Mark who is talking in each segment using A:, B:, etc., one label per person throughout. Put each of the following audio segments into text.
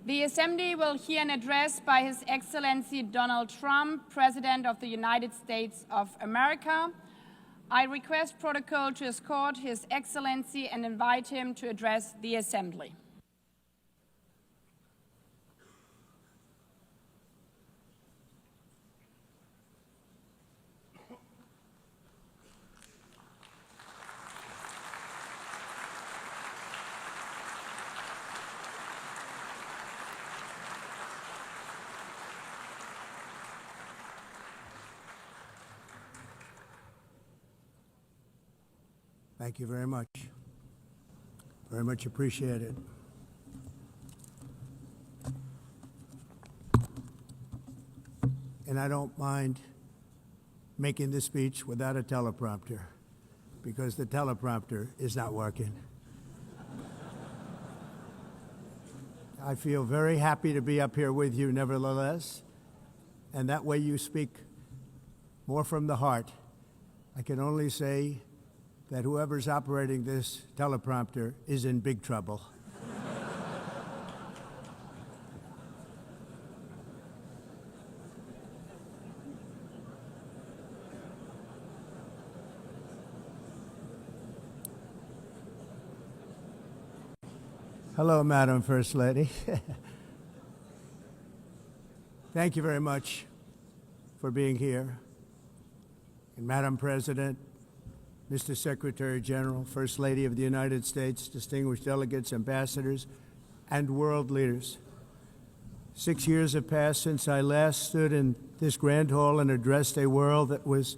A: The Assembly will hear an address by His Excellency Donald Trump, President of the United States of America. I request protocol to escort His Excellency and invite him to address the Assembly.
B: Thank you very much. Very much appreciated. And I don't mind making this speech without a teleprompter, because the teleprompter is not working. I feel very happy to be up here with you nevertheless, and that way you speak more from the heart. I can only say that whoever's operating this teleprompter is in big trouble. Hello, Madam First Lady. Thank you very much for being here. And Madam President, Mr. Secretary General, First Lady of the United States, distinguished delegates, ambassadors, and world leaders. 6 years have passed since I last stood in this grand hall and addressed a world that was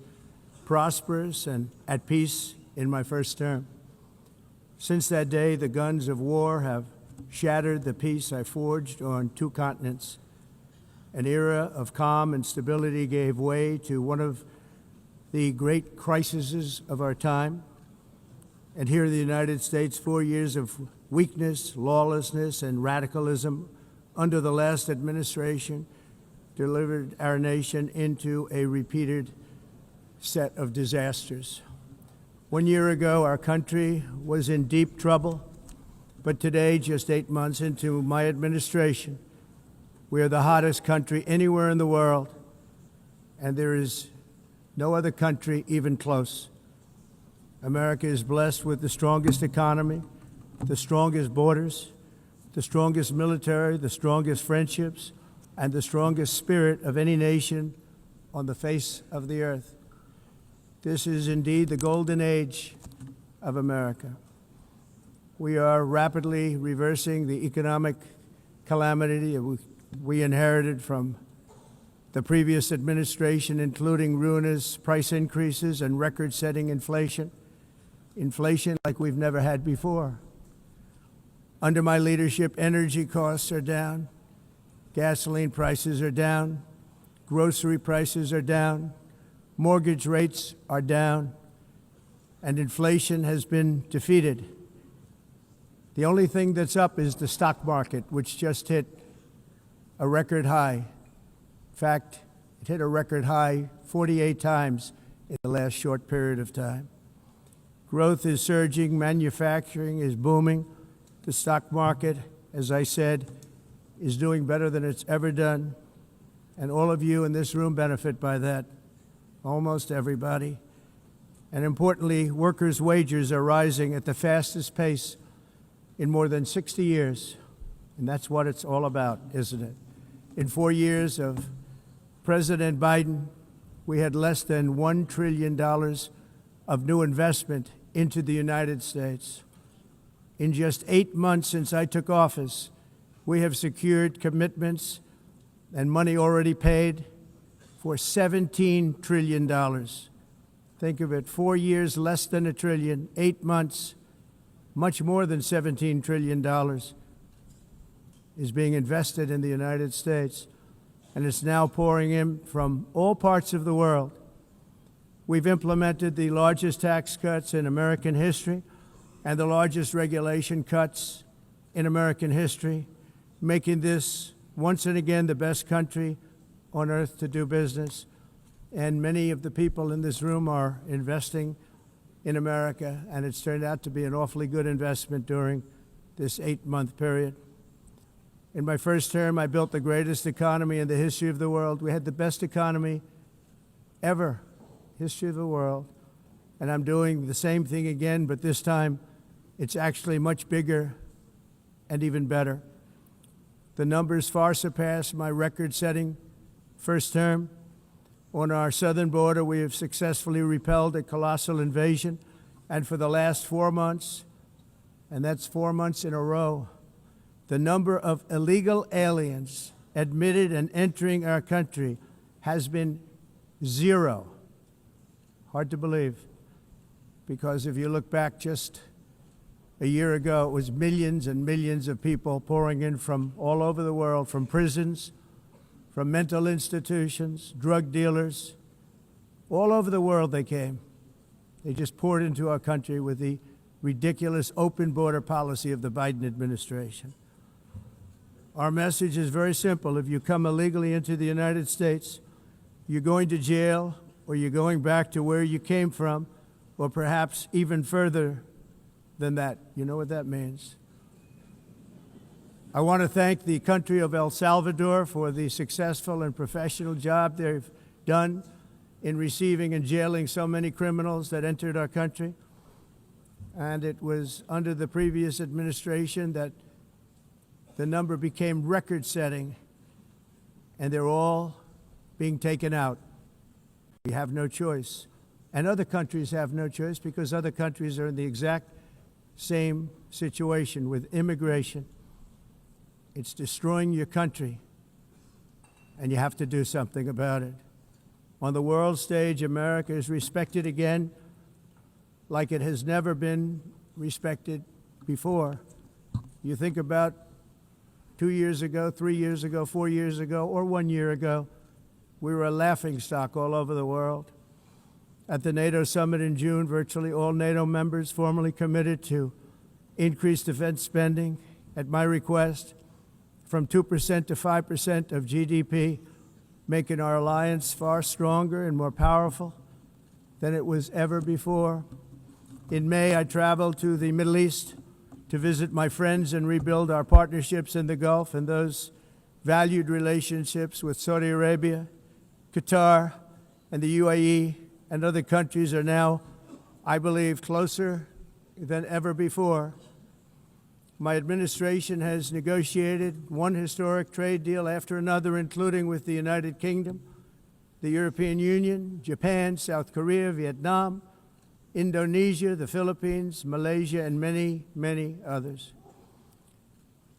B: prosperous and at peace in my first term. Since that day, the guns of war have shattered the peace I forged on 2 continents. An era of calm and stability gave way to one of the great crises of our time. And here in the United States, 4 years of weakness, lawlessness, and radicalism under the last administration delivered our nation into a repeated set of disasters. 1 year ago, our country was in deep trouble, but today, just 8 months into my administration, we are the hottest country anywhere in the world, and there is no other country even close. America is blessed with the strongest economy, the strongest borders, the strongest military, the strongest friendships, and the strongest spirit of any nation on the face of the earth. This is indeed the golden age of America. We are rapidly reversing the economic calamity we inherited from the previous administration, including ruinous price increases and record-setting inflation like we've never had before. Under my leadership, energy costs are down, gasoline prices are down, grocery prices are down, mortgage rates are down, and inflation has been defeated. The only thing that's up is the stock market, which just hit a record high. In fact, it hit a record high 48 times in the last short period of time. Growth is surging, manufacturing is booming. The stock market, as I said, is doing better than it's ever done. And all of you in this room benefit by that, almost everybody. And importantly, workers' wages are rising at the fastest pace in more than 60 years. And that's what it's all about, isn't it? In 4 years of President Biden, we had less than $1 trillion of new investment into the United States. In just 8 months since I took office, we have secured commitments and money already paid for $17 trillion. Think of it, 4 years, less than $1 trillion, 8 months, much more than $17 trillion is being invested in the United States, and it's now pouring in from all parts of the world. We've implemented the largest tax cuts in American history and the largest regulation cuts in American history, making this once and again the best country on earth to do business. And many of the people in this room are investing in America, and it's turned out to be an awfully good investment during this 8-month period. In my first term, I built the greatest economy in the history of the world. We had the best economy ever, history of the world. And I'm doing the same thing again, but this time it's actually much bigger and even better. The numbers far surpass my record-setting first term. On our southern border, we have successfully repelled a colossal invasion. And for the last 4 months, and that's 4 months in a row, the number of illegal aliens admitted and entering our country has been 0. Hard to believe, because if you look back just a year ago, it was millions and millions of people pouring in from all over the world, from prisons, from mental institutions, drug dealers. All over the world they came. They just poured into our country with the ridiculous open border policy of the Biden administration. Our message is very simple. If you come illegally into the United States, you're going to jail, or you're going back to where you came from, or perhaps even further than that. You know what that means. I want to thank the country of El Salvador for the successful and professional job they've done in receiving and jailing so many criminals that entered our country. And it was under the previous administration that the number became record-setting, and they're all being taken out. We have no choice. And other countries have no choice, because other countries are in the exact same situation with immigration. It's destroying your country, and you have to do something about it. On the world stage, America is respected again like it has never been respected before. You think about 2 years ago, 3 years ago, 4 years ago, or 1 year ago, we were a laughingstock all over the world. At the NATO summit in June, virtually all NATO members formally committed to increase defense spending, at my request, from 2% to 5% of GDP, making our alliance far stronger and more powerful than it was ever before. In May, I traveled to the Middle East to visit my friends and rebuild our partnerships in the Gulf and those valued relationships with Saudi Arabia, Qatar, and the UAE, and other countries are now, I believe, closer than ever before. My administration has negotiated one historic trade deal after another, including with the United Kingdom, the European Union, Japan, South Korea, Vietnam, Indonesia, the Philippines, Malaysia, and many, many others.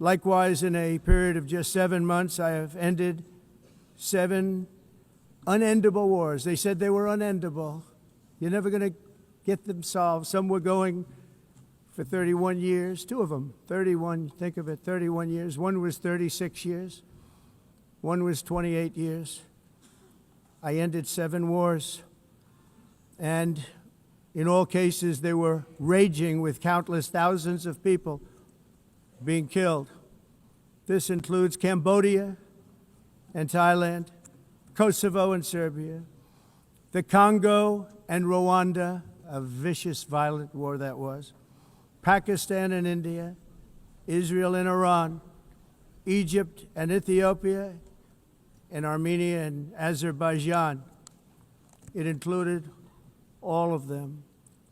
B: Likewise, in a period of just 7 months, I have ended 7 unendable wars. They said they were unendable. You're never going to get them solved. Some were going for 31 years, 2 of them, 31, think of it, 31 years. One was 36 years. One was 28 years. I ended 7 wars. And in all cases, they were raging with countless thousands of people being killed. This includes Cambodia and Thailand, Kosovo and Serbia, the Congo and Rwanda, a vicious, violent war that was, Pakistan and India, Israel and Iran, Egypt and Ethiopia, and Armenia and Azerbaijan. It included all of them.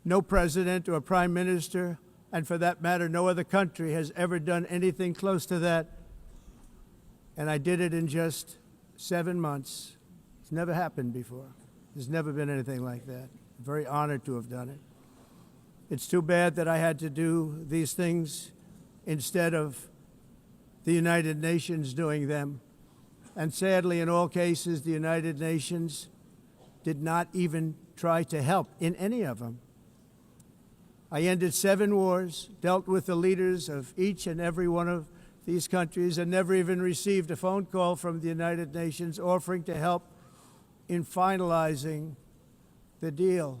B: No president or prime minister, and for that matter, no other country has ever done anything close to that. And I did it in just 7 months. It's never happened before. There's never been anything like that. I'm very honored to have done it. It's too bad that I had to do these things instead of the United Nations doing them. And sadly, in all cases, the United Nations did not even try to help in any of them. I ended 7 wars, dealt with the leaders of each and every one of these countries, and never even received a phone call from the United Nations offering to help in finalizing the deal.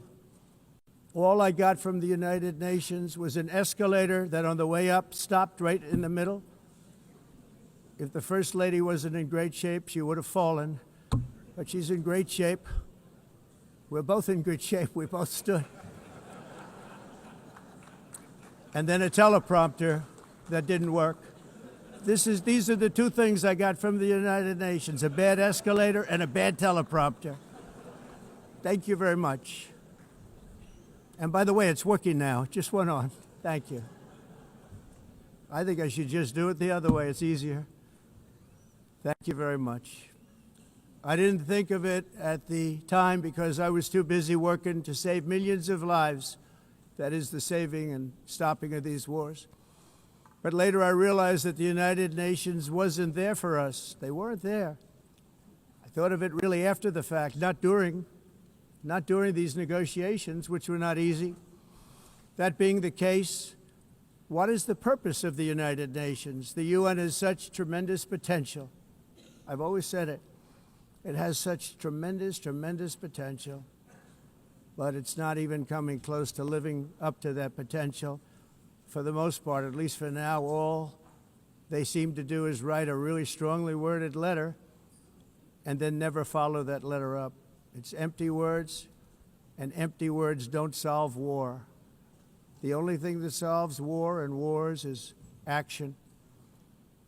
B: All I got from the United Nations was an escalator that on the way up stopped right in the middle. If the First Lady wasn't in great shape, she would have fallen, but she's in great shape. We're both in good shape. We both stood. And then a teleprompter that didn't work. These are the two things I got from the United Nations, a bad escalator and a bad teleprompter. Thank you very much. And by the way, it's working now. It just went on. Thank you. I think I should just do it the other way. It's easier. Thank you very much. I didn't think of it at the time because I was too busy working to save millions of lives. That is the saving and stopping of these wars. But later I realized that the United Nations wasn't there for us. They weren't there. I thought of it really after the fact, not during these negotiations, which were not easy. That being the case, what is the purpose of the United Nations? The UN has such tremendous potential. I've always said it. It has such tremendous, tremendous potential, but it's not even coming close to living up to that potential. For the most part, at least for now, all they seem to do is write a really strongly worded letter and then never follow that letter up. It's empty words, and empty words don't solve war. The only thing that solves war and wars is action.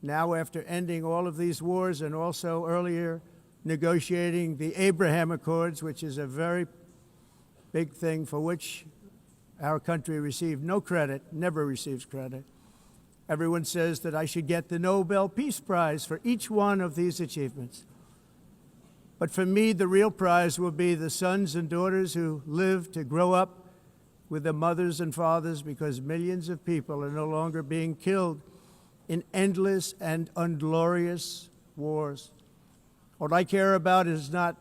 B: Now, after ending all of these wars and also earlier negotiating the Abraham Accords, which is a very big thing for which our country received no credit, never receives credit. Everyone says that I should get the Nobel Peace Prize for each one of these achievements. But for me, the real prize will be the sons and daughters who live to grow up with their mothers and fathers, because millions of people are no longer being killed in endless and unglorious wars. What I care about is not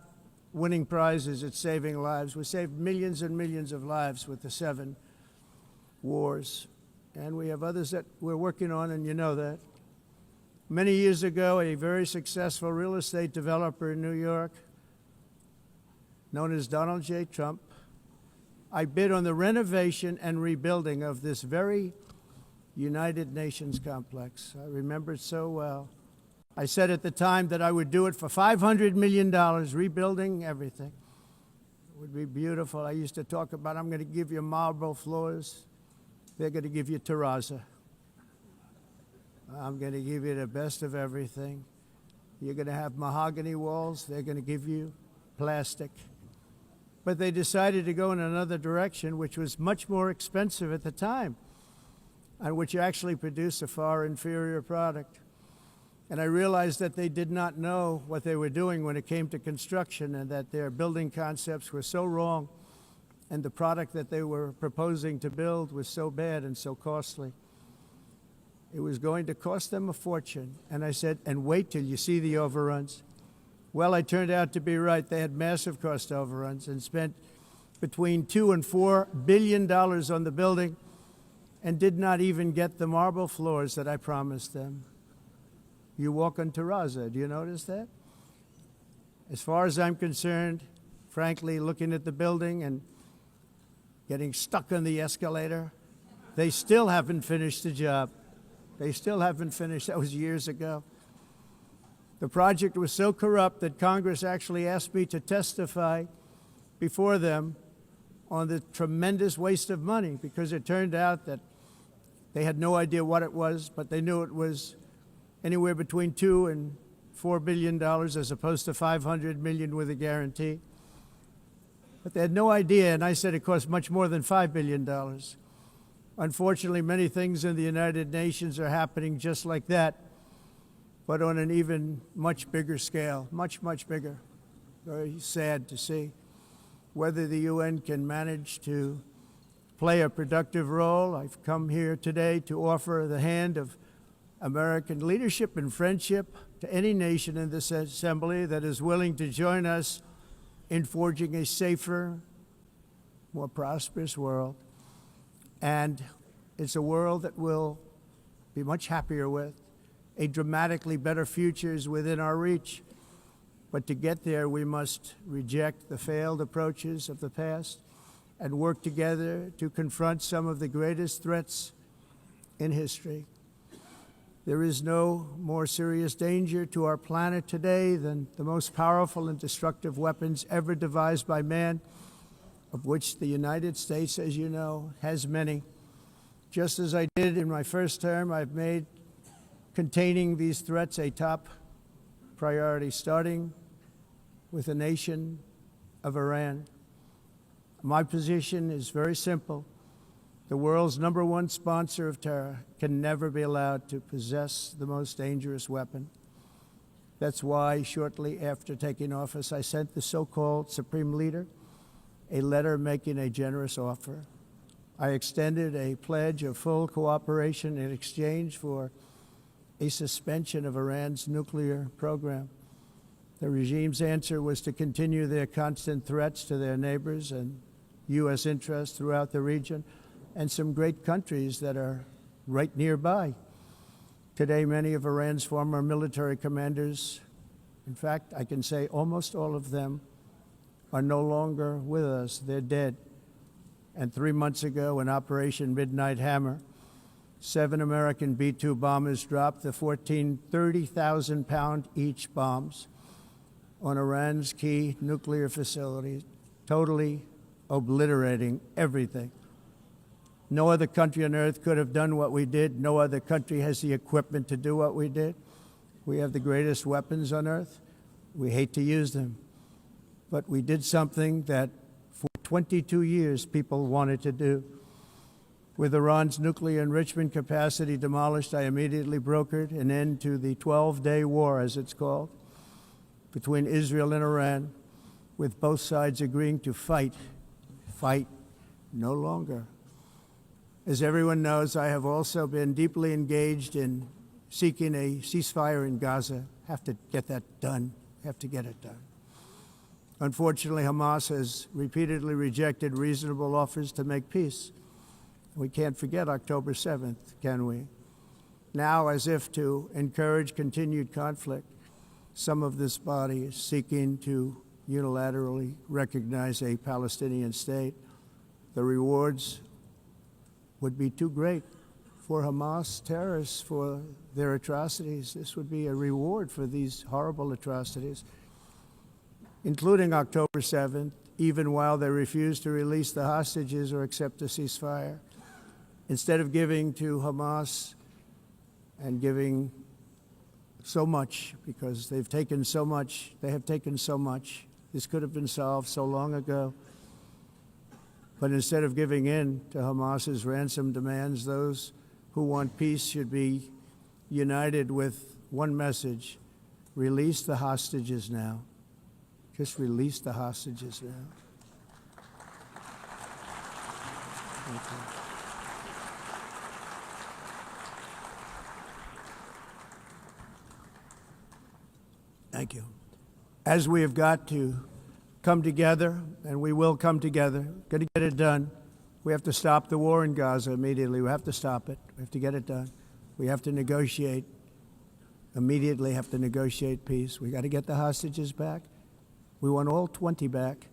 B: winning prizes, it's saving lives. We saved millions and millions of lives with the 7 wars. And we have others that we're working on, and you know that. Many years ago, a very successful real estate developer in New York, known as Donald J. Trump, I bid on the renovation and rebuilding of this very United Nations complex. I remember it so well. I said at the time that I would do it for $500 million, rebuilding everything. It would be beautiful. I used to talk about, I'm going to give you marble floors. They're going to give you terrazzo. I'm going to give you the best of everything. You're going to have mahogany walls. They're going to give you plastic. But they decided to go in another direction, which was much more expensive at the time, and which actually produced a far inferior product. And I realized that they did not know what they were doing when it came to construction, and that their building concepts were so wrong, and the product that they were proposing to build was so bad and so costly. It was going to cost them a fortune. And I said, and wait till you see the overruns. Well, I turned out to be right. They had massive cost overruns and spent between $2 and $4 billion on the building and did not even get the marble floors that I promised them. You walk on terrazzo. Do you notice that? As far as I'm concerned, frankly, looking at the building and getting stuck on the escalator, they still haven't finished the job. They still haven't finished. That was years ago. The project was so corrupt that Congress actually asked me to testify before them on the tremendous waste of money, because it turned out that they had no idea what it was, but they knew it was anywhere between $2 and $4 billion as opposed to $500 million with a guarantee. But they had no idea, and I said it cost much more than $5 billion. Unfortunately, many things in the United Nations are happening just like that, but on an even much bigger scale, much, much bigger. Very sad to see. Whether the UN can manage to play a productive role, I've come here today to offer the hand of American leadership and friendship to any nation in this assembly that is willing to join us in forging a safer, more prosperous world. And it's a world that we'll be much happier with. A dramatically better future is within our reach. But to get there, we must reject the failed approaches of the past and work together to confront some of the greatest threats in history. There is no more serious danger to our planet today than the most powerful and destructive weapons ever devised by man, of which the United States, as you know, has many. Just as I did in my first term, I've made containing these threats a top priority, starting with the nation of Iran. My position is very simple. The world's #1 sponsor of terror can never be allowed to possess the most dangerous weapon. That's why, shortly after taking office, I sent the so-called Supreme Leader a letter making a generous offer. I extended a pledge of full cooperation in exchange for a suspension of Iran's nuclear program. The regime's answer was to continue their constant threats to their neighbors and U.S. interests throughout the region and some great countries that are right nearby. Today, many of Iran's former military commanders, in fact, I can say almost all of them, are no longer with us. They're dead. And 3 months ago, in Operation Midnight Hammer, 7 American B-2 bombers dropped the 14 30,000-pound each bombs on Iran's key nuclear facilities, totally obliterating everything. No other country on earth could have done what we did. No other country has the equipment to do what we did. We have the greatest weapons on earth. We hate to use them. But we did something that for 22 years people wanted to do. With Iran's nuclear enrichment capacity demolished, I immediately brokered an end to the 12-day war, as it's called, between Israel and Iran, with both sides agreeing to fight no longer. As everyone knows, I have also been deeply engaged in seeking a ceasefire in Gaza. Have to get that done. Have to get it done. Unfortunately, Hamas has repeatedly rejected reasonable offers to make peace. We can't forget October 7th, can we? Now, as if to encourage continued conflict, some of this body is seeking to unilaterally recognize a Palestinian state. The rewards would be too great for Hamas terrorists for their atrocities. This would be a reward for these horrible atrocities, including October 7th, even while they refuse to release the hostages or accept a ceasefire. Instead of giving to Hamas and giving so much, because they've taken so much, they have taken so much. This could have been solved so long ago. But instead of giving in to Hamas's ransom demands, those who want peace should be united with one message: release the hostages now. Just release the hostages now. Thank you. Thank you. As we have got to come together, and we will come together, got to get it done. We have to stop the war in Gaza immediately. We have to stop it. We have to get it done. We have to negotiate, immediately have to negotiate peace. We got to get the hostages back. We want all 20 back.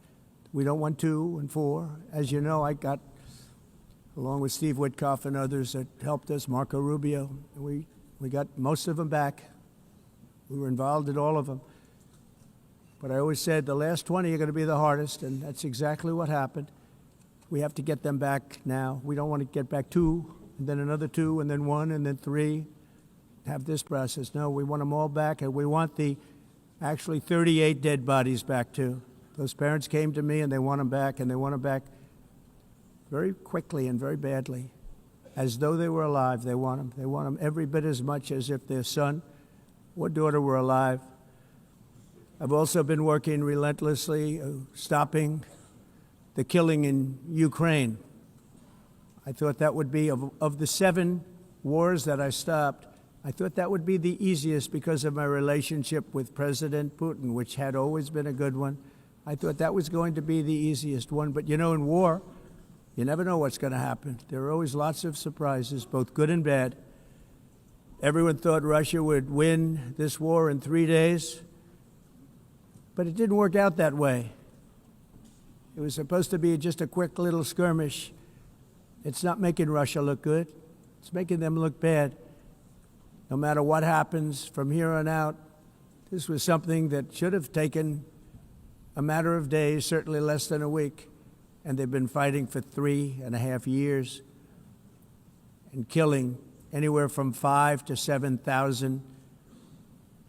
B: We don't want 2 and 4. As you know, I got, along with Steve Witkoff and others that helped us, Marco Rubio, we got most of them back. We were involved in all of them. But I always said the last 20 are going to be the hardest, and that's exactly what happened. We have to get them back now. We don't want to get back 2, and then another 2, and then 1, and then 3, have this process. No, we want them all back, and we want the actually 38 dead bodies back, too. Those parents came to me, and they want them back, and they want them back very quickly and very badly. As though they were alive, they want them. They want them every bit as much as if their son or daughter were alive. I've also been working relentlessly, stopping the killing in Ukraine. I thought that would be, of the 7 wars that I stopped, I thought that would be the easiest because of my relationship with President Putin, which had always been a good one. I thought that was going to be the easiest one. But you know, in war, you never know what's going to happen. There are always lots of surprises, both good and bad. Everyone thought Russia would win this war in 3 days, but it didn't work out that way. It was supposed to be just a quick little skirmish. It's not making Russia look good. It's making them look bad. No matter what happens from here on out, this was something that should have taken a matter of days, certainly less than a week, and they've been fighting for 3.5 years and killing anywhere from 5,000 to 7,000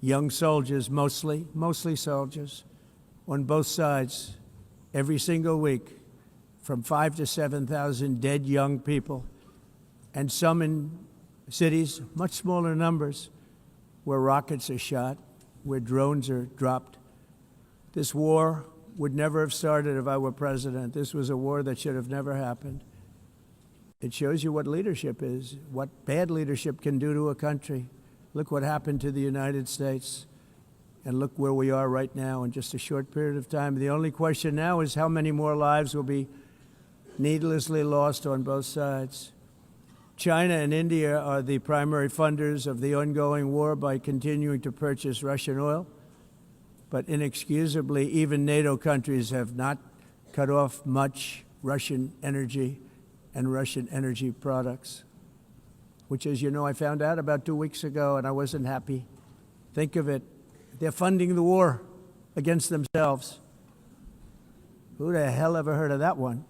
B: young soldiers, mostly soldiers, on both sides, every single week, from 5,000 to 7,000 dead young people, and some in cities, much smaller numbers, where rockets are shot, where drones are dropped. This war would never have started if I were president. This was a war that should have never happened. It shows you what leadership is, what bad leadership can do to a country. Look what happened to the United States, and look where we are right now in just a short period of time. The only question now is how many more lives will be needlessly lost on both sides. China and India are the primary funders of the ongoing war by continuing to purchase Russian oil. But inexcusably, even NATO countries have not cut off much Russian energy and Russian energy products, which, as you know, I found out about 2 weeks ago, and I wasn't happy. Think of it. They're funding the war against themselves. Who the hell ever heard of that one?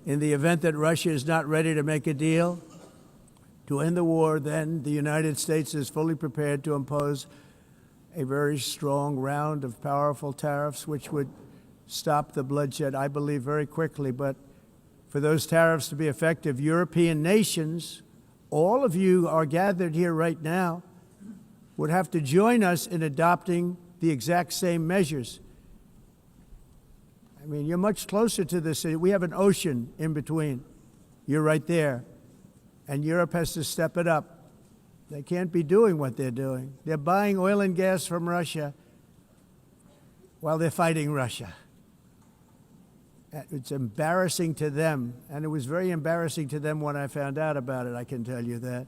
B: In the event that Russia is not ready to make a deal to end the war, then the United States is fully prepared to impose a very strong round of powerful tariffs, which would stop the bloodshed, I believe, very quickly. But for those tariffs to be effective, European nations, all of you are gathered here right now, would have to join us in adopting the exact same measures. I mean, you're much closer to this. We have an ocean in between. You're right there. And Europe has to step it up. They can't be doing what they're doing. They're buying oil and gas from Russia while they're fighting Russia. It's embarrassing to them, and it was very embarrassing to them when I found out about it, I can tell you that.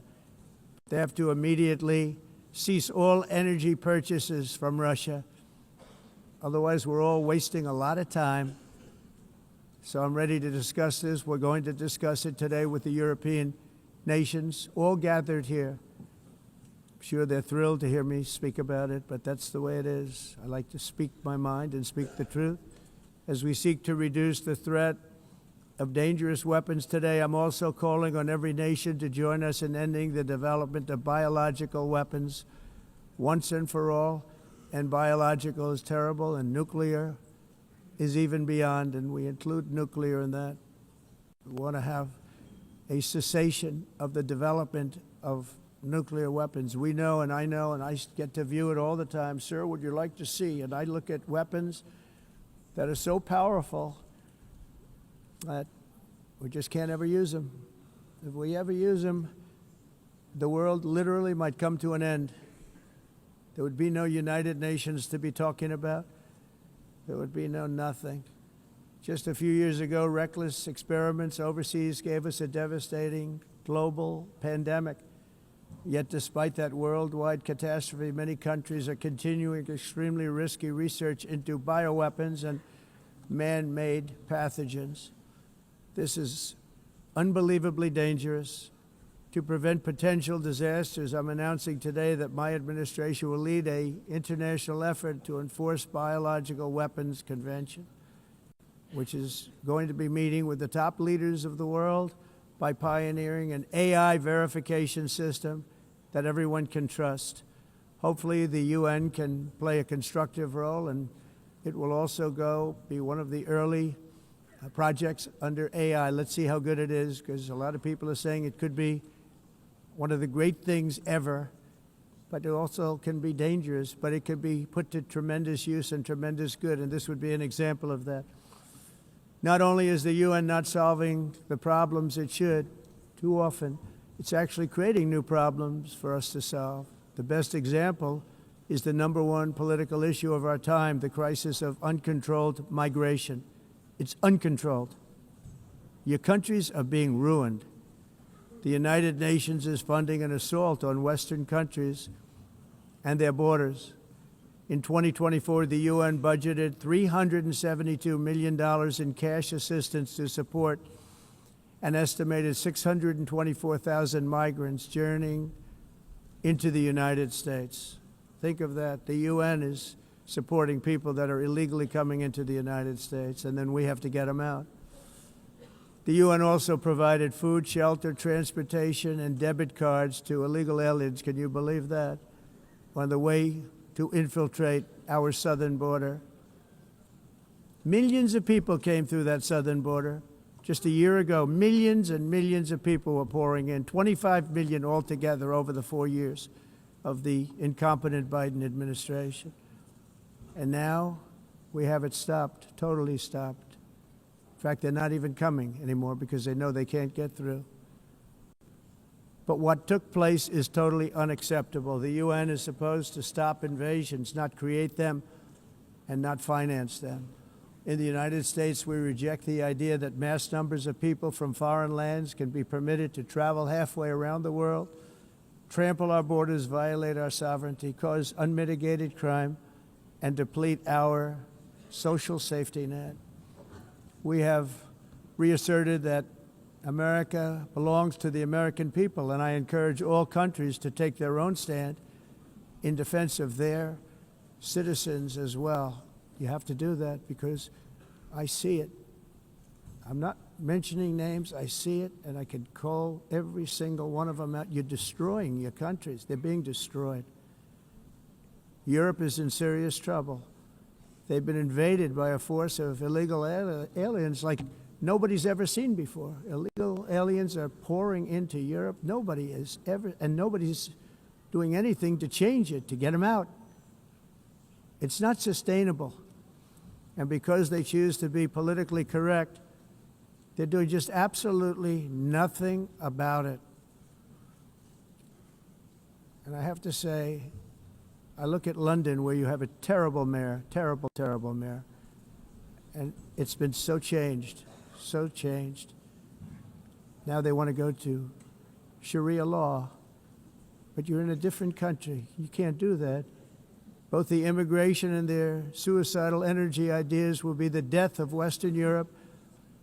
B: They have to immediately cease all energy purchases from Russia. Otherwise, we're all wasting a lot of time. So I'm ready to discuss this. We're going to discuss it today with the European nations, all gathered here. I'm sure they're thrilled to hear me speak about it, but that's the way it is. I like to speak my mind and speak the truth. As we seek to reduce the threat of dangerous weapons today, I'm also calling on every nation to join us in ending the development of biological weapons once and for all. And biological is terrible, and nuclear is even beyond, and we include nuclear in that. We want to have a cessation of the development of nuclear weapons. We know, and I get to view it all the time. Sir, would you like to see? And I look at weapons that are so powerful that we just can't ever use them. If we ever use them, the world literally might come to an end. There would be no United Nations to be talking about. There would be no nothing. Just a few years ago, reckless experiments overseas gave us a devastating global pandemic. Yet despite that worldwide catastrophe, many countries are continuing extremely risky research into bioweapons and man-made pathogens. This is unbelievably dangerous. To prevent potential disasters, I'm announcing today that my administration will lead an international effort to enforce biological weapons convention, which is going to be meeting with the top leaders of the world by pioneering an AI verification system that everyone can trust. Hopefully the UN can play a constructive role, and it will also be one of the early projects under AI. Let's see how good it is, because a lot of people are saying it could be one of the great things ever, but it also can be dangerous, but it can be put to tremendous use and tremendous good, and this would be an example of that. Not only is the UN not solving the problems it should, too often, it's actually creating new problems for us to solve. The best example is the #1 political issue of our time, the crisis of uncontrolled migration. It's uncontrolled. Your countries are being ruined. The United Nations is funding an assault on Western countries and their borders. In 2024, the UN budgeted $372 million in cash assistance to support an estimated 624,000 migrants journeying into the United States. Think of that. The UN is supporting people that are illegally coming into the United States, and then we have to get them out. The UN also provided food, shelter, transportation, and debit cards to illegal aliens. Can you believe that? On the way to infiltrate our southern border. Millions of people came through that southern border. Just a year ago, millions and millions of people were pouring in, 25 million altogether over the 4 years of the incompetent Biden administration. And now we have it stopped, totally stopped. In fact, they're not even coming anymore because they know they can't get through. But what took place is totally unacceptable. The UN is supposed to stop invasions, not create them and not finance them. In the United States, we reject the idea that mass numbers of people from foreign lands can be permitted to travel halfway around the world, trample our borders, violate our sovereignty, cause unmitigated crime, and deplete our social safety net. We have reasserted that America belongs to the American people, and I encourage all countries to take their own stand in defense of their citizens as well. You have to do that because I see it. I'm not mentioning names. I see it, and I can call every single one of them out. You're destroying your countries. They're being destroyed. Europe is in serious trouble. They've been invaded by a force of illegal aliens like nobody's ever seen before. Illegal aliens are pouring into Europe. Nobody is ever, and nobody's doing anything to change it, to get them out. It's not sustainable. And because they choose to be politically correct, they're doing just absolutely nothing about it. And I have to say, I look at London where you have a terrible mayor, terrible, terrible mayor. And it's been so changed, so changed. Now they want to go to Sharia law. But you're in a different country. You can't do that. Both the immigration and their suicidal energy ideas will be the death of Western Europe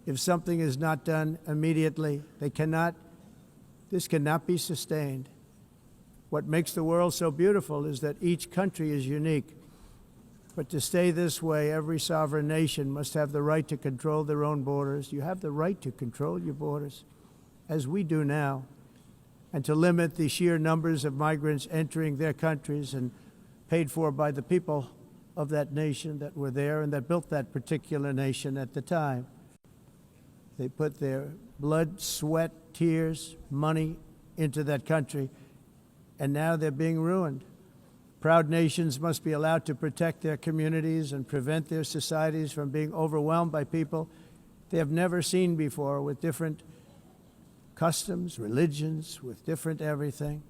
B: if something is not done immediately. This cannot be sustained. What makes the world so beautiful is that each country is unique. But to stay this way, every sovereign nation must have the right to control their own borders. You have the right to control your borders, as we do now, and to limit the sheer numbers of migrants entering their countries and paid for by the people of that nation that were there and that built that particular nation at the time. They put their blood, sweat, tears, money into that country, and now they're being ruined. Proud nations must be allowed to protect their communities and prevent their societies from being overwhelmed by people they have never seen before, with different customs, religions, with different everything.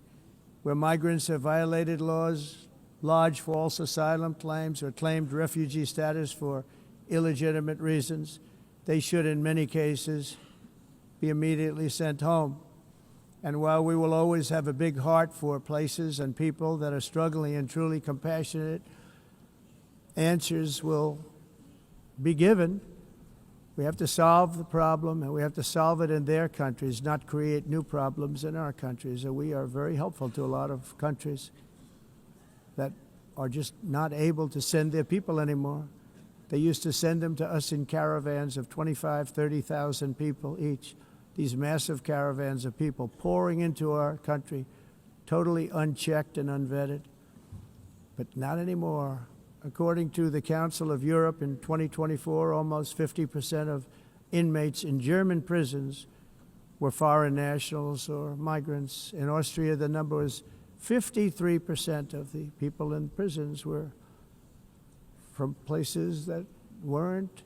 B: Where migrants have violated laws, lodged false asylum claims, or claimed refugee status for illegitimate reasons, they should, in many cases, be immediately sent home. And while we will always have a big heart for places and people that are struggling and truly compassionate, answers will be given. We have to solve the problem, and we have to solve it in their countries, not create new problems in our countries. And we are very helpful to a lot of countries that are just not able to send their people anymore. They used to send them to us in caravans of 25,000, 30,000 people each. These massive caravans of people pouring into our country, totally unchecked and unvetted. But not anymore. According to the Council of Europe in 2024, almost 50% of inmates in German prisons were foreign nationals or migrants. In Austria, the number was 53% of the people in prisons were from places that weren't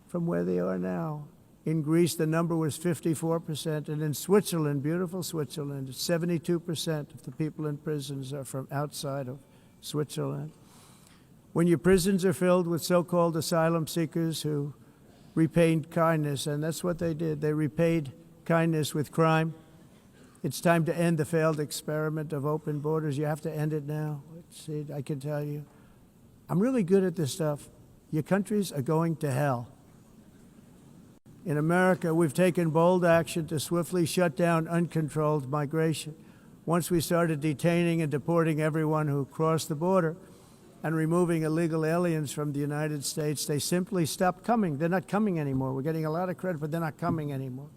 B: from where they are now. In Greece, the number was 54%, and in Switzerland, beautiful Switzerland, 72% of the people in prisons are from outside of Switzerland. When your prisons are filled with so-called asylum seekers who repaid kindness, and that's what they did, they repaid kindness with crime, it's time to end the failed experiment of open borders. You have to end it now. I can tell you. I'm really good at this stuff. Your countries are going to hell. In America, we've taken bold action to swiftly shut down uncontrolled migration. Once we started detaining and deporting everyone who crossed the border, and removing illegal aliens from the United States, they simply stopped coming. They're not coming anymore. We're getting a lot of credit, but they're not coming anymore.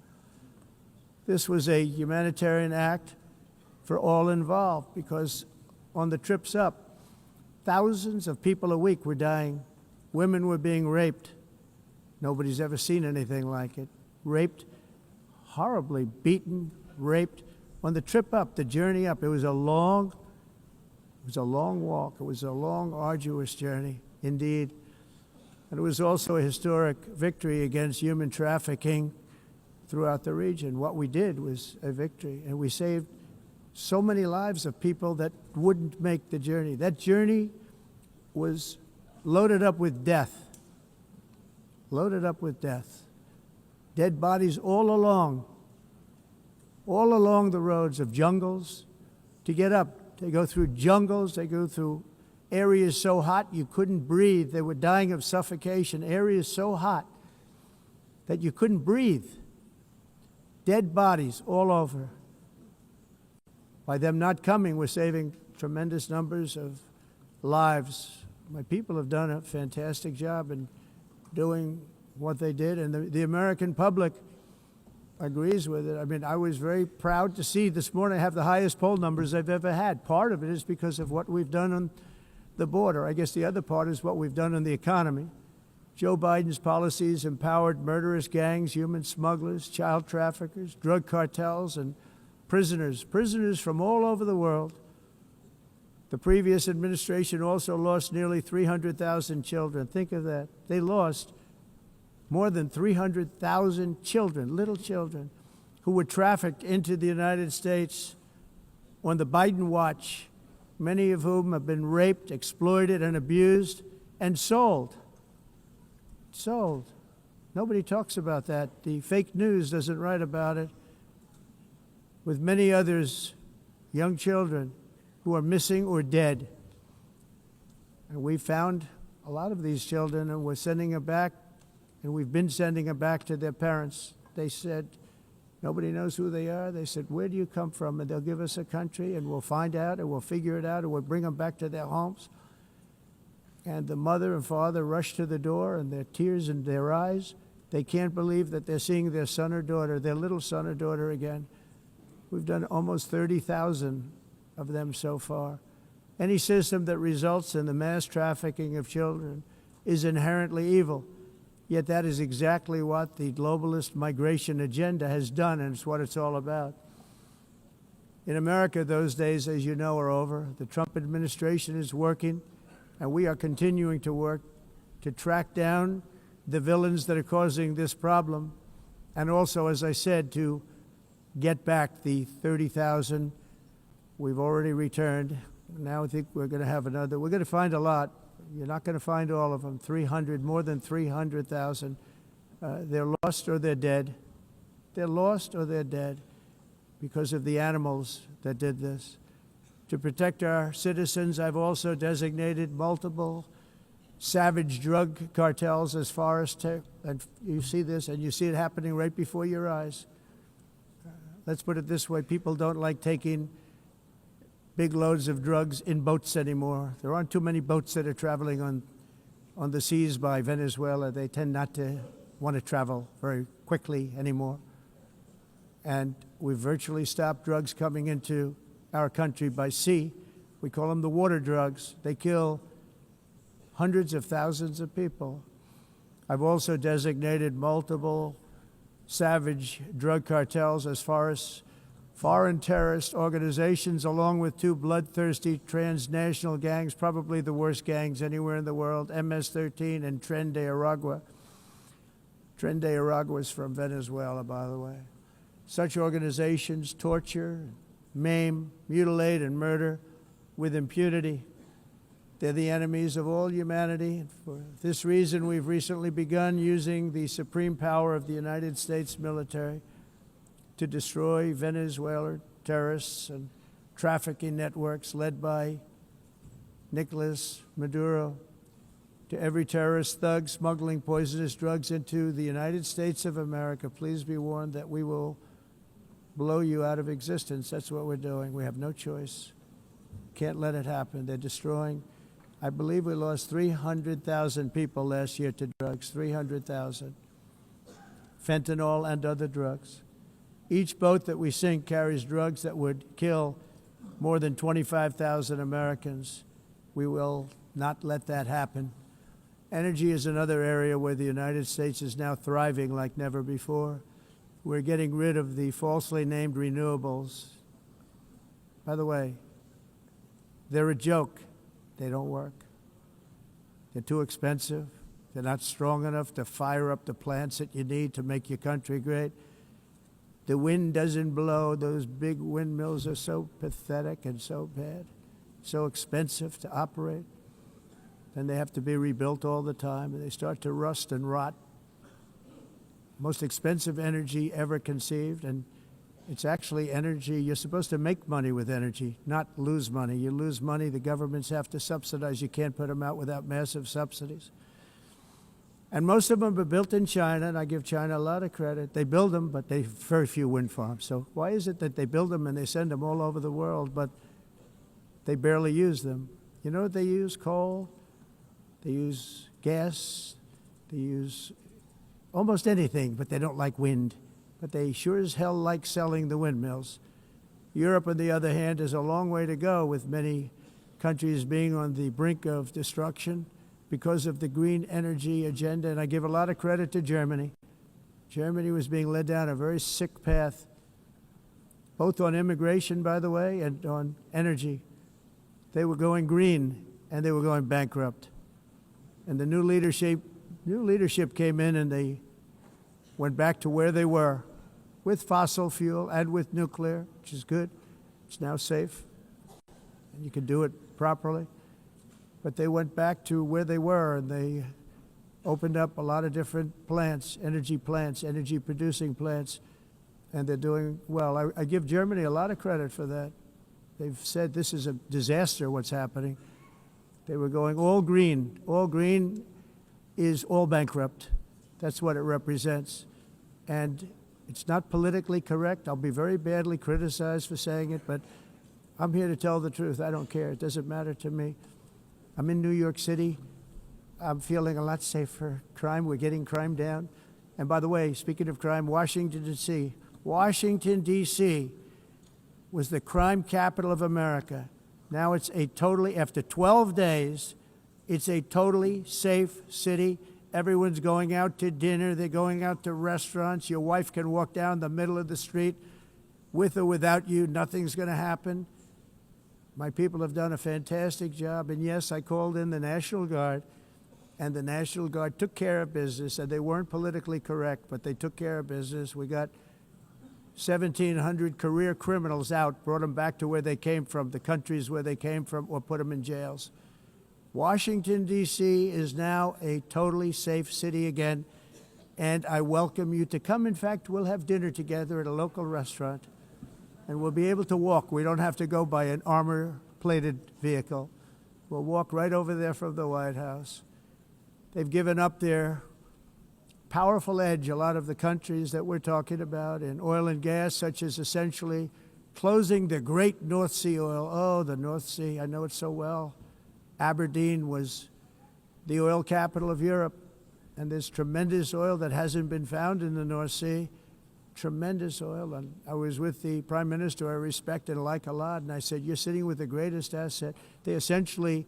B: This was a humanitarian act for all involved, because on the trips up, thousands of people a week were dying. Women were being raped. Nobody's ever seen anything like it. Raped, horribly beaten, raped. On the trip up, the journey up, it was a long walk. It was a long, arduous journey, indeed. And it was also a historic victory against human trafficking throughout the region. What we did was a victory, and we saved so many lives of people that wouldn't make the journey. That journey was loaded up with death. Loaded up with death. Dead bodies all along the roads of jungles to get up. They go through jungles, they go through areas so hot you couldn't breathe. They were dying of suffocation, areas so hot that you couldn't breathe. Dead bodies all over. By them not coming, we're saving tremendous numbers of lives. My people have done a fantastic job in doing what they did, and the American public agrees with it. I mean, I was very proud to see this morning I have the highest poll numbers I've ever had. Part of it is because of what we've done on the border. I guess the other part is what we've done in the economy. Joe Biden's policies empowered murderous gangs, human smugglers, child traffickers, drug cartels, and prisoners from all over the world. The previous administration also lost nearly 300,000 children. Think of that. They lost more than 300,000 children, little children, who were trafficked into the United States on the Biden watch, many of whom have been raped, exploited, and abused, and sold. Sold. Nobody talks about that. The fake news doesn't write about it. With many others, young children who are missing or dead. And we found a lot of these children, and we're sending them back, and we've been sending them back to their parents. They said, nobody knows who they are. They said, where do you come from? And they'll give us a country, and we'll find out, and we'll figure it out, and we'll bring them back to their homes. And the mother and father rush to the door, and their tears in their eyes. They can't believe that they're seeing their son or daughter, their little son or daughter again. We've done almost 30,000 of them so far. Any system that results in the mass trafficking of children is inherently evil. Yet that is exactly what the globalist migration agenda has done, and it's what it's all about. In America, those days, as you know, are over. The Trump administration is working, and we are continuing to work to track down the villains that are causing this problem, and also, as I said, to get back the 30,000 we've already returned. Now I think we're going to have another. We're going to find a lot. You're not going to find all of them. 300, more than 300,000. They're lost or they're dead. They're lost or they're dead because of the animals that did this. To protect our citizens, I've also designated multiple savage drug cartels as far as, and you see this, and you see it happening right before your eyes. Let's put it this way, people don't like taking big loads of drugs in boats anymore. There aren't too many boats that are traveling on the seas by Venezuela. They tend not to want to travel very quickly anymore. And we've virtually stopped drugs coming into our country by sea. We call them the water drugs. They kill hundreds of thousands of people. I've also designated multiple savage drug cartels as far as foreign terrorist organizations, along with two bloodthirsty transnational gangs, probably the worst gangs anywhere in the world, MS-13 and Tren de Aragua. Tren de Aragua is from Venezuela, by the way. Such organizations torture, maim, mutilate, and murder with impunity. They're the enemies of all humanity. And for this reason, we've recently begun using the supreme power of the United States military to destroy Venezuela terrorists and trafficking networks led by Nicolas Maduro. To every terrorist thug smuggling poisonous drugs into the United States of America, please be warned that we will blow you out of existence. That's what we're doing. We have no choice. Can't let it happen. They're destroying I believe we lost 300,000 people last year to drugs, 300,000. Fentanyl and other drugs. Each boat that we sink carries drugs that would kill more than 25,000 Americans. We will not let that happen. Energy is another area where the United States is now thriving like never before. We're getting rid of the falsely named renewables. By the way, they're a joke. They don't work. They're too expensive. They're not strong enough to fire up the plants that you need to make your country great. The wind doesn't blow. Those big windmills are so pathetic and so bad, so expensive to operate. Then they have to be rebuilt all the time, and they start to rust and rot. Most expensive energy ever conceived, and it's actually energy. You're supposed to make money with energy, not lose money. You lose money, the governments have to subsidize. You can't put them out without massive subsidies. And most of them are built in China, and I give China a lot of credit. They build them, but they have very few wind farms. So why is it that they build them and they send them all over the world, but they barely use them? You know what they use? Coal. They use gas. They use almost anything, but they don't like wind. But they sure as hell like selling the windmills. Europe, on the other hand, is a long way to go, with many countries being on the brink of destruction because of the green energy agenda. And I give a lot of credit to Germany. Germany was being led down a very sick path, both on immigration, by the way, and on energy. They were going green, and they were going bankrupt. And the new leadership came in, and they went back to where they were, with fossil fuel and with nuclear, which is good. It's now safe, and you can do it properly. But they went back to where they were, and they opened up a lot of different plants, energy-producing plants, and they're doing well. I give Germany a lot of credit for that. They've said this is a disaster, what's happening. They were going all green. All green is all bankrupt. That's what it represents. And it's not politically correct. I'll be very badly criticized for saying it, but I'm here to tell the truth. I don't care. It doesn't matter to me. I'm in New York City. I'm feeling a lot safer. Crime, we're getting crime down. And by the way, speaking of crime, Washington, D.C. Washington, D.C. was the crime capital of America. Now it's a totally, after 12 days, it's a totally safe city. Everyone's going out to dinner. They're going out to restaurants. Your wife can walk down the middle of the street with or without you. Nothing's going to happen. My people have done a fantastic job. And yes, I called in the National Guard, and the National Guard took care of business. And they weren't politically correct, but they took care of business. We got 1,700 career criminals out, brought them back to where they came from, the countries where they came from, or put them in jails. Washington, D.C. is now a totally safe city again, and I welcome you to come. In fact, we'll have dinner together at a local restaurant, and we'll be able to walk. We don't have to go by an armor-plated vehicle. We'll walk right over there from the White House. They've given up their powerful edge, a lot of the countries that we're talking about, in oil and gas, such as essentially closing the great North Sea oil. Oh, the North Sea, I know it so well. Aberdeen was the oil capital of Europe, and there's tremendous oil that hasn't been found in the North Sea. Tremendous oil. And I was with the Prime Minister I respect and like a lot, and I said, you're sitting with the greatest asset. They essentially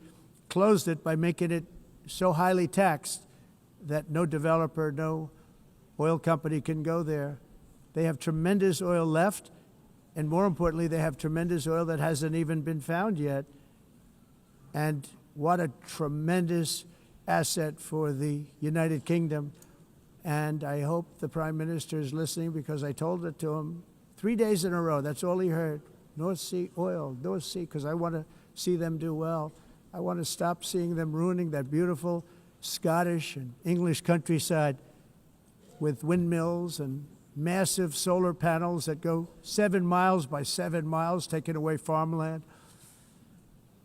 B: closed it by making it so highly taxed that no developer, no oil company can go there. They have tremendous oil left, and more importantly, they have tremendous oil that hasn't even been found yet. And what a tremendous asset for the United Kingdom. And I hope the Prime Minister is listening, because I told it to him 3 days in a row. That's all he heard. North Sea oil, North Sea, because I want to see them do well. I want to stop seeing them ruining that beautiful Scottish and English countryside with windmills and massive solar panels that go 7 miles by 7 miles, taking away farmland.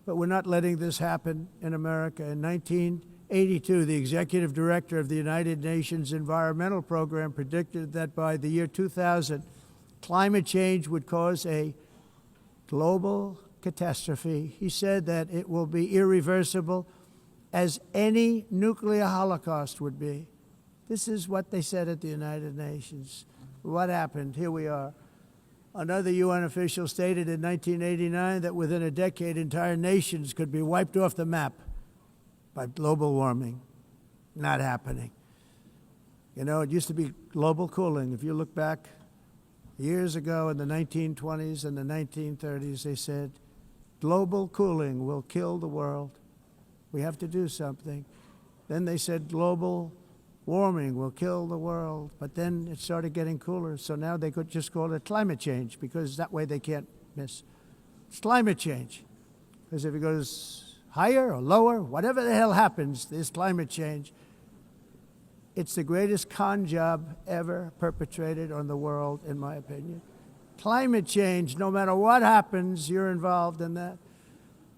B: But we're not letting this happen in America. In 1982, the executive director of the United Nations Environmental Program predicted that by the year 2000, climate change would cause a global catastrophe. He said that it will be irreversible. as any nuclear holocaust would be. This is what they said at the United Nations. What happened? Here we are. Another UN official stated in 1989 that within a decade, entire nations could be wiped off the map by global warming. Not happening. You know, it used to be global cooling. If you look back years ago in the 1920s and the 1930s, they said, global cooling will kill the world. We have to do something. Then they said global warming will kill the world. But then it started getting cooler. So now they could just call it climate change, because that way they can't miss. It's climate change. Because if it goes higher or lower, whatever the hell happens, there's climate change. It's the greatest con job ever perpetrated on the world, in my opinion. Climate change, no matter what happens, you're involved in that.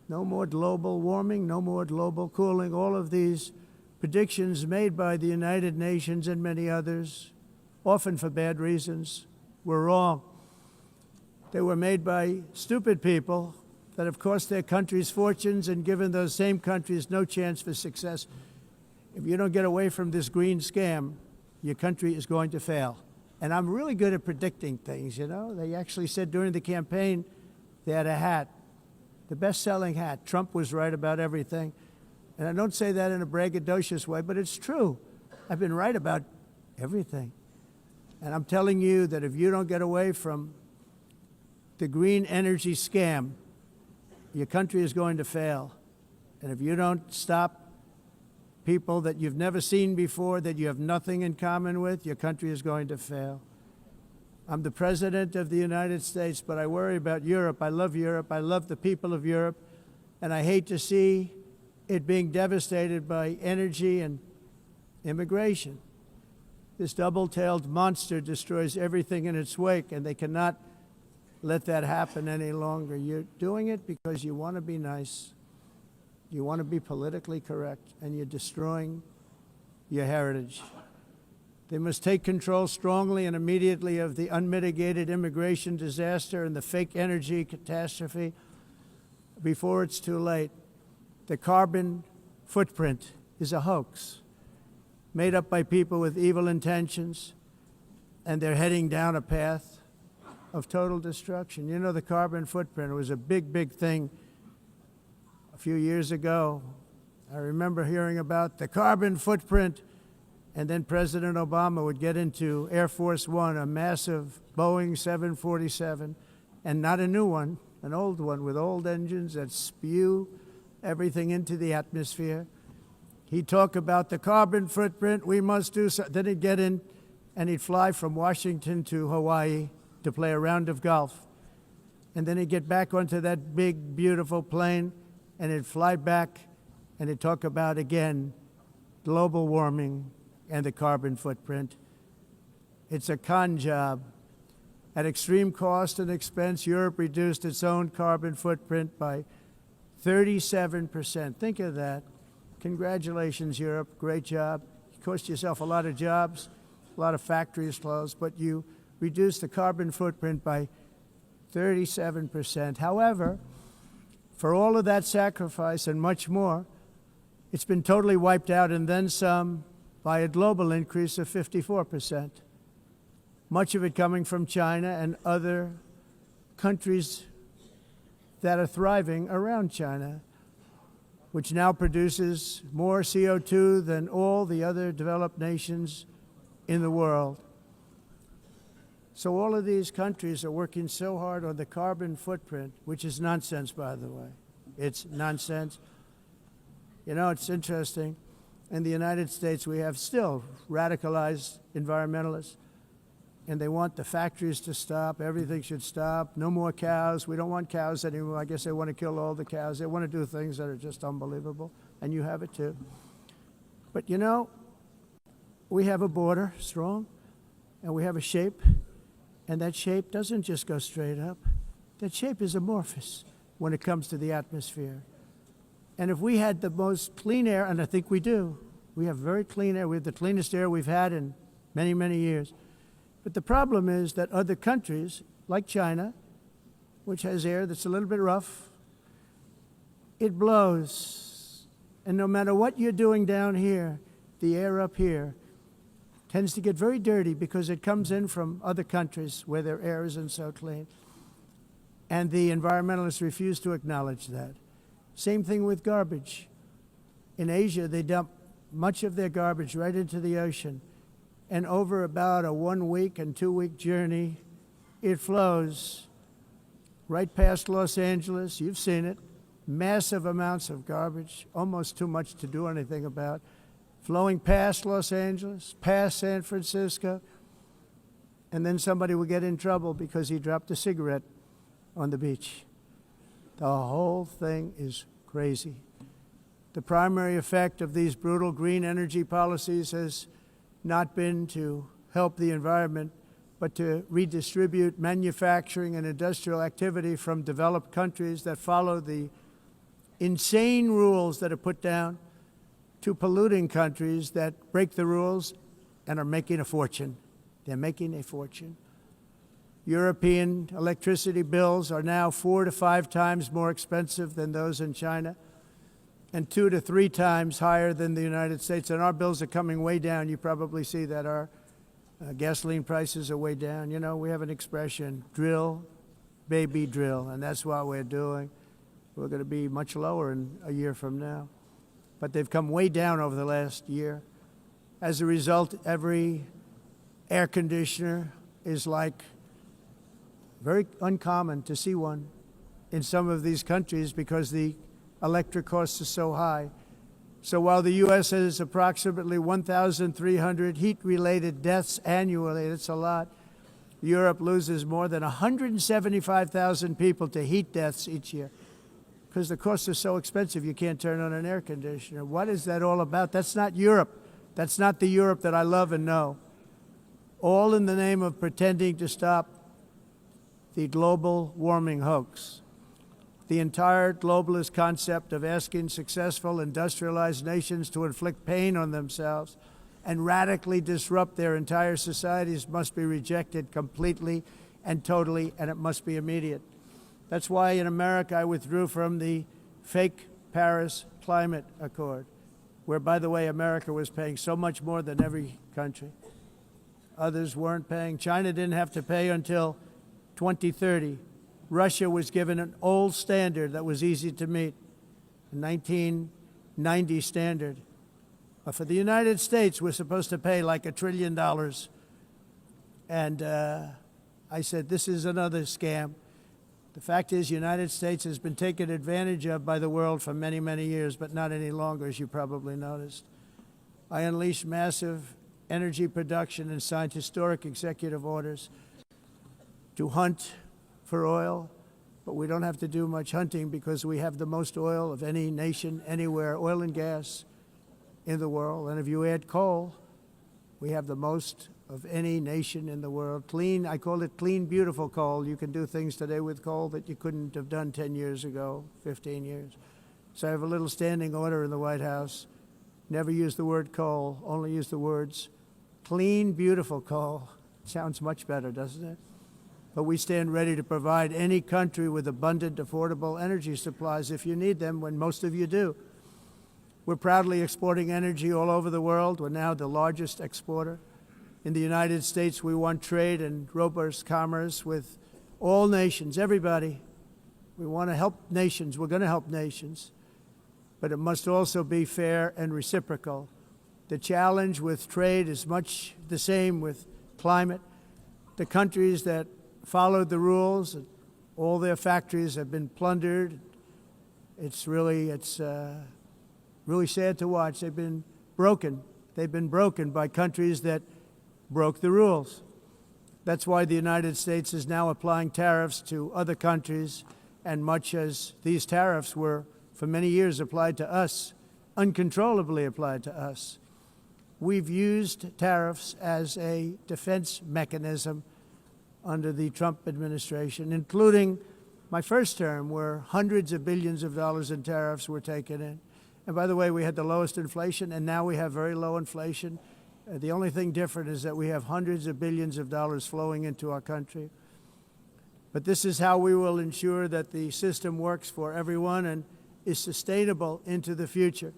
B: No more global warming, no more global cooling. All of these predictions made by the United Nations and many others, often for bad reasons, were wrong. They were made by stupid people that have cost their countries fortunes and given those same countries no chance for success. If you don't get away from this green scam, your country is going to fail. And I'm really good at predicting things, you know. They actually said during the campaign they had a hat, the best-selling hat. Trump was right about everything. And I don't say that in a braggadocious way, but it's true. I've been right about everything. And I'm telling you that if you don't get away from the green energy scam, your country is going to fail. And if you don't stop people that you've never seen before, that you have nothing in common with, your country is going to fail. I'm the President of the United States, but I worry about Europe. I love Europe. I love the people of Europe. And I hate to see it being devastated by energy and immigration. This double-tailed monster destroys everything in its wake, and they cannot let that happen any longer. You're doing it because you want to be nice. You want to be politically correct, and you're destroying your heritage. They must take control strongly and immediately of the unmitigated immigration disaster and the fake energy catastrophe before it's too late. The carbon footprint is a hoax made up by people with evil intentions, and they're heading down a path of total destruction. You know, the carbon footprint, it was a big, big thing a few years ago. I remember hearing about the carbon footprint, and then President Obama would get into Air Force One, a massive Boeing 747, and not a new one, an old one with old engines that spew everything into the atmosphere. He'd talk about the carbon footprint, we must do so. Then he'd get in and he'd fly from Washington to Hawaii to play a round of golf. And then he'd get back onto that big, beautiful plane and he'd fly back and he'd talk about, again, global warming and the carbon footprint. It's a con job. At extreme cost and expense, Europe reduced its own carbon footprint by 37%. Think of that. Congratulations, Europe. Great job. You cost yourself a lot of jobs, a lot of factories closed, but you reduced the carbon footprint by 37%. However, for all of that sacrifice and much more, it's been totally wiped out and then some by a global increase of 54%. Much of it coming from China and other countries that are thriving around China, which now produces more CO2 than all the other developed nations in the world. So all of these countries are working so hard on the carbon footprint, which is nonsense, by the way. It's nonsense. You know, it's interesting. In the United States, we have still radicalized environmentalists, and they want the factories to stop. Everything should stop. No more cows. We don't want cows anymore. I guess they want to kill all the cows. They want to do things that are just unbelievable, and you have it too. But you know, we have a border, strong, and we have a shape, and that shape doesn't just go straight up. That shape is amorphous when it comes to the atmosphere. And if we had the most clean air, and I think we do, we have very clean air. We have the cleanest air we've had in many, many years. But the problem is that other countries, like China, which has air that's a little bit rough, it blows And no matter what you're doing down here, the air up here tends to get very dirty because it comes in from other countries where their air isn't so clean. And the environmentalists refuse to acknowledge that. Same thing with garbage. In Asia, they dump much of their garbage right into the ocean. And over about a 1 week and 2 week journey, it flows right past Los Angeles. You've seen it. Massive amounts of garbage, almost too much to do anything about, flowing past Los Angeles, past San Francisco, and then somebody will get in trouble because he dropped a cigarette on the beach. The whole thing is crazy. The primary effect of these brutal green energy policies has not been to help the environment, but to redistribute manufacturing and industrial activity from developed countries that follow the insane rules that are put down to polluting countries that break the rules and are making a fortune. They're making a fortune. European electricity bills are now 4 to 5 times more expensive than those in China, and 2 to 3 times higher than the United States. And our bills are coming way down. You probably see that our gasoline prices are way down. You know, we have an expression, drill, baby, drill, and that's what we're doing. We're going to be much lower in a year from now. But they've come way down over the last year. As a result, every air conditioner is like very uncommon to see one in some of these countries because the electric costs are so high. So while the U.S. has approximately 1,300 heat-related deaths annually, that's a lot, Europe loses more than 175,000 people to heat deaths each year because the costs are so expensive you can't turn on an air conditioner. What is that all about? That's not Europe. That's not the Europe that I love and know. All in the name of pretending to stop the global warming hoax. The entire globalist concept of asking successful industrialized nations to inflict pain on themselves and radically disrupt their entire societies must be rejected completely and totally, and it must be immediate. That's why in America I withdrew from the fake Paris Climate Accord, where, by the way, America was paying so much more than every country. Others weren't paying. China didn't have to pay until 2030. Russia was given an old standard that was easy to meet, a 1990 standard. But for the United States, we're supposed to pay like $1 trillion. And I said, this is another scam. The fact is, the United States has been taken advantage of by the world for many, many years, but not any longer, as you probably noticed. I unleashed massive energy production and signed historic executive orders to hunt for oil, but we don't have to do much hunting because we have the most oil of any nation anywhere, oil and gas in the world. And if you add coal, we have the most of any nation in the world. Clean, I call it clean, beautiful coal. You can do things today with coal that you couldn't have done 10 years ago, 15 years. So I have a little standing order in the White House. Never use the word coal, only use the words clean, beautiful coal. Sounds much better, doesn't it? But we stand ready to provide any country with abundant, affordable energy supplies if you need them, when most of you do. We're proudly exporting energy all over the world. We're now the largest exporter. In the United States, we want trade and robust commerce with all nations, everybody. We want to help nations. We're going to help nations. But it must also be fair and reciprocal. The challenge with trade is much the same with climate. The countries that followed the rules, all their factories have been plundered. It's really sad to watch. They've been broken. They've been broken by countries that broke the rules. That's why the United States is now applying tariffs to other countries, and much as these tariffs were for many years applied to us, uncontrollably applied to us. We've used tariffs as a defense mechanism under the Trump administration, including my first term, where hundreds of billions of dollars in tariffs were taken in. And by the way, we had the lowest inflation, and now we have very low inflation. The only thing different is that we have hundreds of billions of dollars flowing into our country. But this is how we will ensure that the system works for everyone and is sustainable into the future.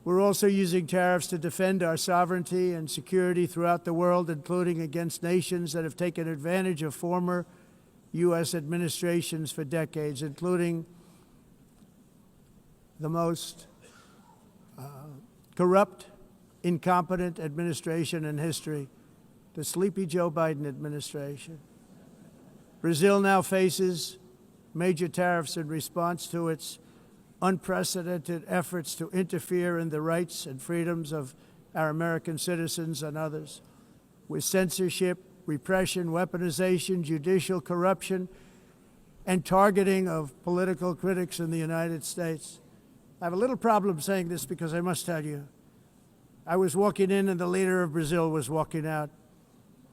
B: We're also using tariffs to defend our sovereignty and security throughout the world, including against nations that have taken advantage of former U.S. administrations for decades, including the most corrupt, incompetent administration in history, the sleepy Joe Biden administration. Brazil now faces major tariffs in response to its unprecedented efforts to interfere in the rights and freedoms of our American citizens and others, with censorship, repression, weaponization, judicial corruption, and targeting of political critics in the United States. I have a little problem saying this because I must tell you, I was walking in and the leader of Brazil was walking out.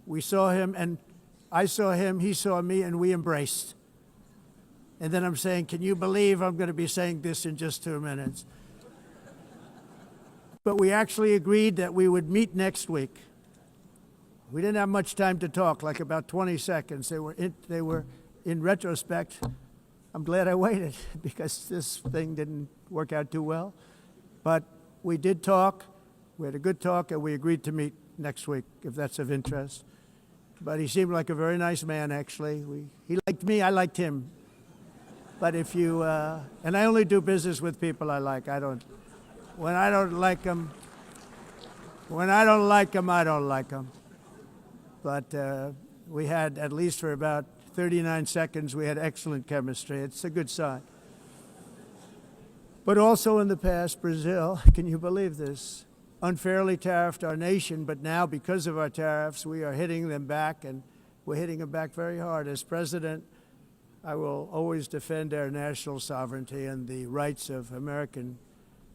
B: We saw him and I saw him, he saw me, and we embraced. And then I'm saying, can you believe I'm going to be saying this in just 2 minutes? But we actually agreed that we would meet next week. We didn't have much time to talk, like about 20 seconds. They were in retrospect, I'm glad I waited because this thing didn't work out too well. But we did talk, we had a good talk, and we agreed to meet next week, if that's of interest. But he seemed like a very nice man, actually. He liked me, I liked him. But if you, and I only do business with people I like. When I don't like them, I don't like them. But we had, at least for about 39 seconds, we had excellent chemistry. It's a good sign. But also in the past, Brazil, can you believe this, unfairly tariffed our nation, but now because of our tariffs, we are hitting them back, and we're hitting them back very hard. As president, I will always defend our national sovereignty and the rights of American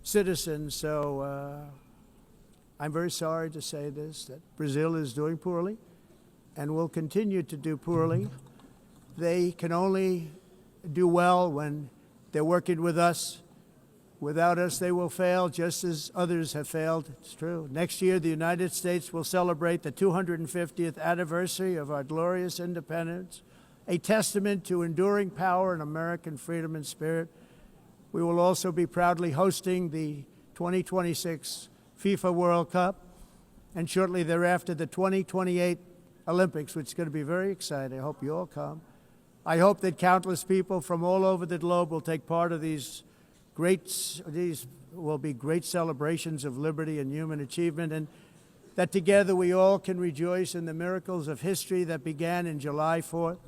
B: citizens. So I'm very sorry to say this, that Brazil is doing poorly and will continue to do poorly. They can only do well when they're working with us. Without us, they will fail, just as others have failed. It's true. Next year, the United States will celebrate the 250th anniversary of our glorious independence, a testament to enduring power and American freedom and spirit. We will also be proudly hosting the 2026 FIFA World Cup, and shortly thereafter, the 2028 Olympics, which is going to be very exciting. I hope you all come. I hope that countless people from all over the globe will take part of these will be great celebrations of liberty and human achievement, and that together we all can rejoice in the miracles of history that began in July 4th,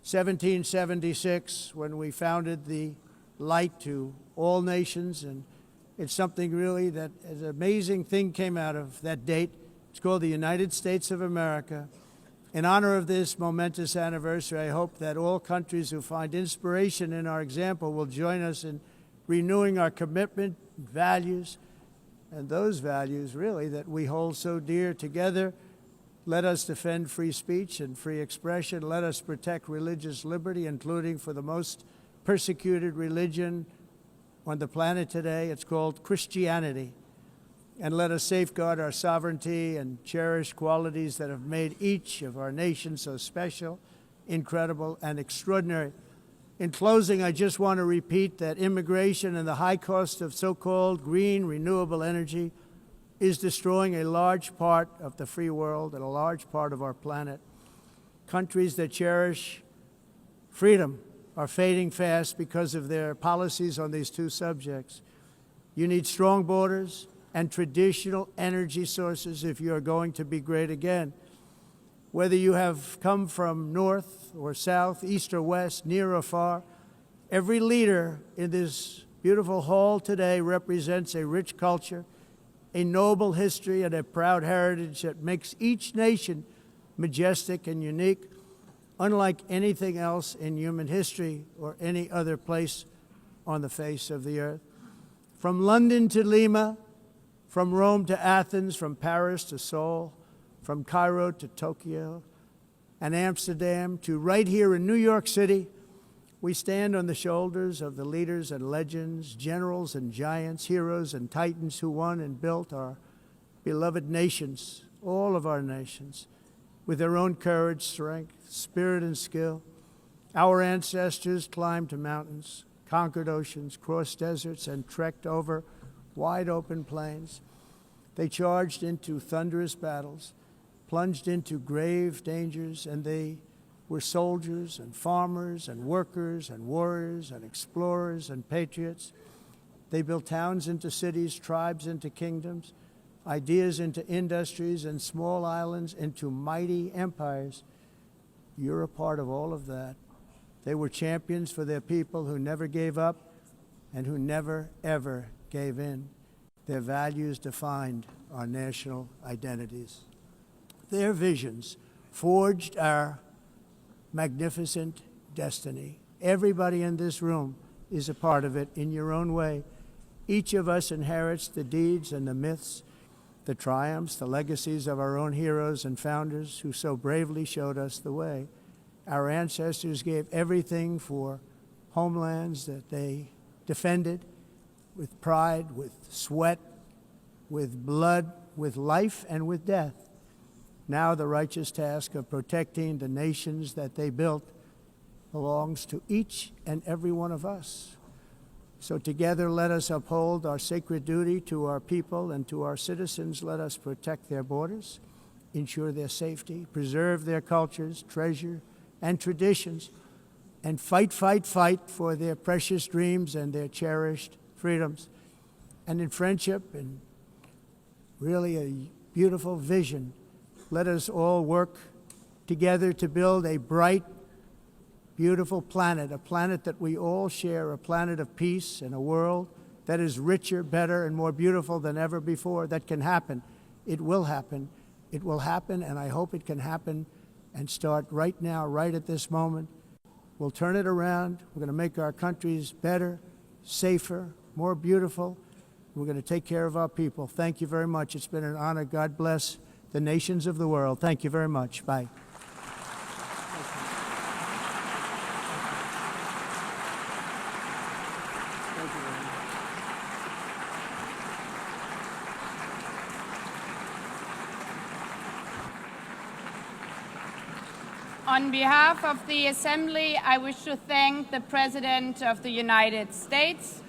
B: 1776, when we founded the light to all nations. And it's something really that an amazing thing came out of that date. It's called the United States of America. In honor of this momentous anniversary, I hope that all countries who find inspiration in our example will join us in renewing our commitment, values, and those values really that we hold so dear. Together, let us defend free speech and free expression. Let us protect religious liberty, including for the most persecuted religion on the planet today. It's called Christianity. And let us safeguard our sovereignty and cherish qualities that have made each of our nations so special, incredible, and extraordinary. In closing, I just want to repeat that immigration and the high cost of so-called green renewable energy is destroying a large part of the free world and a large part of our planet. Countries that cherish freedom are fading fast because of their policies on these two subjects. You need strong borders and traditional energy sources if you are going to be great again. Whether you have come from north or south, east or west, near or far, every leader in this beautiful hall today represents a rich culture, a noble history, and a proud heritage that makes each nation majestic and unique, unlike anything else in human history or any other place on the face of the earth. From London to Lima, from Rome to Athens, from Paris to Seoul, from Cairo to Tokyo and Amsterdam to right here in New York City, we stand on the shoulders of the leaders and legends, generals and giants, heroes and titans who won and built our beloved nations, all of our nations, with their own courage, strength, spirit, and skill. Our ancestors climbed mountains, conquered oceans, crossed deserts, and trekked over wide open plains. They charged into thunderous battles, plunged into grave dangers, and they were soldiers and farmers and workers and warriors and explorers and patriots. They built towns into cities, tribes into kingdoms, ideas into industries, and small islands into mighty empires. You're a part of all of that. They were champions for their people who never gave up and who never, ever gave in. Their values defined our national identities. Their visions forged our magnificent destiny. Everybody in this room is a part of it in your own way. Each of us inherits the deeds and the myths, the triumphs, the legacies of our own heroes and founders who so bravely showed us the way. Our ancestors gave everything for homelands that they defended with pride, with sweat, with blood, with life, and with death. Now the righteous task of protecting the nations that they built belongs to each and every one of us. So together let us uphold our sacred duty to our people and to our citizens. Let us protect their borders, ensure their safety, preserve their cultures, treasure, and traditions, and fight, fight, fight for their precious dreams and their cherished freedoms. And in friendship and really a beautiful vision, let us all work together to build a bright, beautiful planet, a planet that we all share, a planet of peace and a world that is richer, better, and more beautiful than ever before. That can happen. It will happen. It will happen, and I hope it can happen and start right now, right at this moment. We'll turn it around. We're going to make our countries better, safer, more beautiful. We're going to take care of our people. Thank you very much. It's been an honor. God bless the nations of the world. Thank you very much. Bye.
A: On behalf of the Assembly, I wish to thank the President of the United States,